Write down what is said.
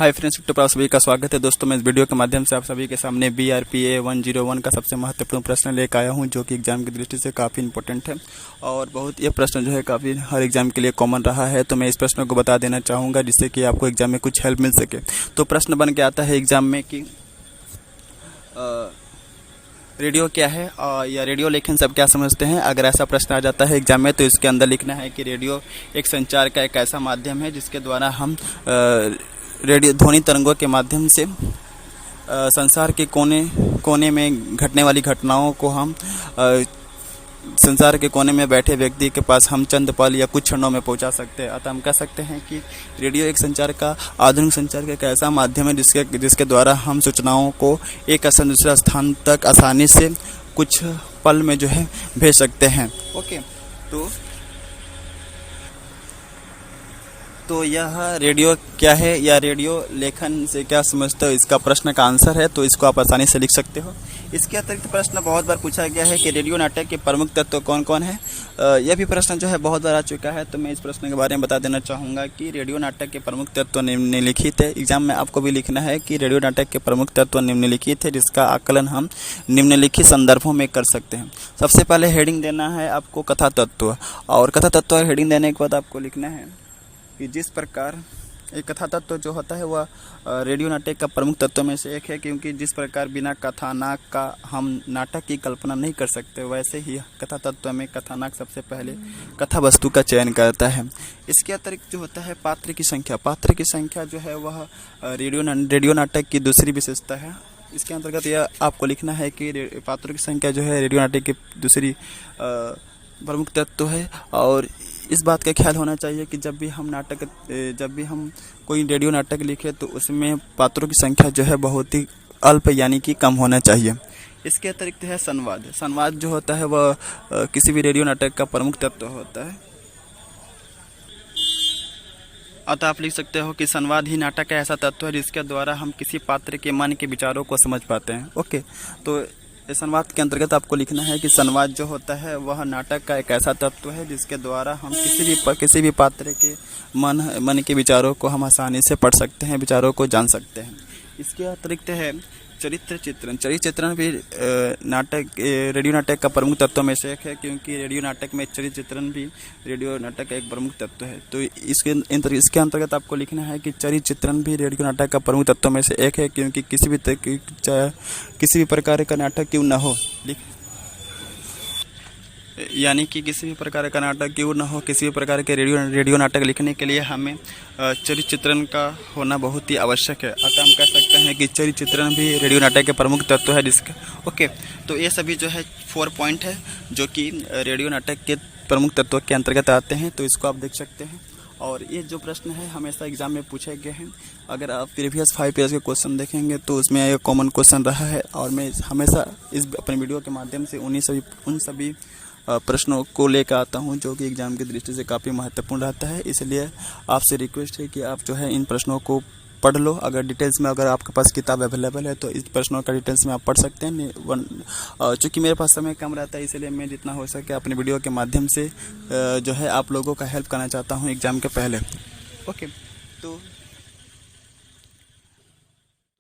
Hi friends, YouTube पर आप सभी का स्वागत है। दोस्तों, मैं इस वीडियो के माध्यम से आप सभी के सामने BRPA 101 का सबसे महत्वपूर्ण प्रश्न लेकर आया हूं, जो कि एग्जाम की दृष्टि से काफ़ी इंपॉर्टेंट है और बहुत ये प्रश्न जो है काफ़ी हर एग्जाम के लिए कॉमन रहा है। तो मैं इस प्रश्न को बता देना चाहूँगा जिससे कि आपको एग्जाम में कुछ हेल्प मिल सके। तो प्रश्न बन के आता है एग्जाम में कि रेडियो क्या है या रेडियो लेखन सब क्या समझते हैं। अगर ऐसा प्रश्न आ जाता है एग्जाम में तो इसके अंदर लिखना है कि रेडियो एक संचार का एक ऐसा माध्यम है जिसके द्वारा हम रेडियो ध्वनि तरंगों के माध्यम से संसार के कोने कोने में घटने वाली घटनाओं को हम संसार के कोने में बैठे व्यक्ति के पास हम चंद पल या कुछ क्षणों में पहुंचा सकते हैं। अतः हम कह सकते हैं कि रेडियो एक संचार का आधुनिक संचार का एक ऐसा माध्यम है जिसके द्वारा हम सूचनाओं को एक स्थान दूसरे स्थान तक आसानी से कुछ पल में जो है भेज सकते हैं। ओके, तो यह रेडियो क्या है या रेडियो लेखन से क्या समझते हो, इसका प्रश्न का आंसर है। तो इसको आप आसानी से लिख सकते हो। इसके अतिरिक्त प्रश्न बहुत बार पूछा गया है कि रेडियो नाटक के प्रमुख तत्व कौन कौन है। यह भी प्रश्न जो है बहुत बार आ चुका है। तो मैं इस प्रश्न के बारे में बता देना चाहूँगा कि रेडियो नाटक के प्रमुख तत्व निम्नलिखित है। एग्जाम में आपको भी लिखना है कि रेडियो नाटक के प्रमुख तत्व निम्नलिखित है, जिसका आकलन हम निम्नलिखित संदर्भों में कर सकते हैं। सबसे पहले हेडिंग देना है आपको कथा तत्व, और कथा तत्व हेडिंग देने के बाद आपको लिखना है कि जिस प्रकार एक कथा तत्व जो होता है वह रेडियो नाटक का प्रमुख तत्व में से एक है, क्योंकि जिस प्रकार बिना कथानक का हम नाटक की कल्पना नहीं कर सकते, वैसे ही कथा तत्व में कथानक सबसे पहले कथा वस्तु का चयन करता है। इसके अतिरिक्त जो होता है पात्र की संख्या जो है वह रेडियो नाटक की दूसरी विशेषता है। इसके अंतर्गत यह आपको लिखना है कि पात्रों की संख्या जो है रेडियो नाटक की दूसरी प्रमुख तत्व है। और इस बात का ख्याल होना चाहिए कि जब भी हम कोई रेडियो नाटक लिखे तो उसमें पात्रों की संख्या जो है बहुत ही अल्प यानी कि कम होना चाहिए। इसके अतिरिक्त है संवाद जो होता है वह किसी भी रेडियो नाटक का प्रमुख तत्व होता है। अतः आप लिख सकते हो कि संवाद ही नाटक का ऐसा तत्व है जिसके द्वारा हम किसी पात्र के मन के विचारों को समझ पाते हैं। ओके, तो संवाद के अंतर्गत आपको लिखना है कि संवाद जो होता है वह नाटक का एक ऐसा तत्व है जिसके द्वारा हम किसी भी पात्र के मन के विचारों को हम आसानी से पढ़ सकते हैं, विचारों को जान सकते हैं। इसके अतिरिक्त है चरित्र चित्रण भी रेडियो नाटक का प्रमुख तत्व में से एक है, क्योंकि रेडियो नाटक में चरित्र चित्रण भी रेडियो नाटक का एक प्रमुख तत्व है। तो इसके अंतर्गत आपको लिखना है कि चरित्र चित्रण भी रेडियो नाटक का प्रमुख तत्व में से एक है, क्योंकि किसी भी प्रकार का नाटक क्यों न हो, यानी कि किसी भी प्रकार का नाटक क्यों न हो, किसी भी प्रकार के रेडियो नाटक लिखने के लिए हमें चरित्र चित्रण का होना बहुत ही आवश्यक है। अतः हम कह सकते हैं कि चरित्र चित्रण भी रेडियो नाटक के प्रमुख तत्व है जिसका। ओके, तो ये सभी जो है 4 पॉइंट है जो कि रेडियो नाटक के प्रमुख तत्व के अंतर्गत आते हैं। तो इसको आप देख सकते हैं। और ये जो प्रश्न है हमेशा एग्जाम में पूछे गए हैं। अगर आप प्रीवियस 5 ईयर्स के क्वेश्चन देखेंगे तो उसमें ये कॉमन क्वेश्चन रहा है, और मैं हमेशा इस अपने वीडियो के माध्यम से उन सभी प्रश्नों को लेकर आता हूं जो कि एग्जाम की दृष्टि से काफ़ी महत्वपूर्ण रहता है। इसलिए आपसे रिक्वेस्ट है कि आप जो है इन प्रश्नों को पढ़ लो। अगर डिटेल्स में अगर आपके पास किताब अवेलेबल है तो इस प्रश्नों का डिटेल्स में आप पढ़ सकते हैं। चूँकि मेरे पास समय कम रहता है, इसलिए मैं जितना हो सके अपने वीडियो के माध्यम से जो है आप लोगों का हेल्प करना चाहता हूँ एग्ज़ाम के पहले। ओके।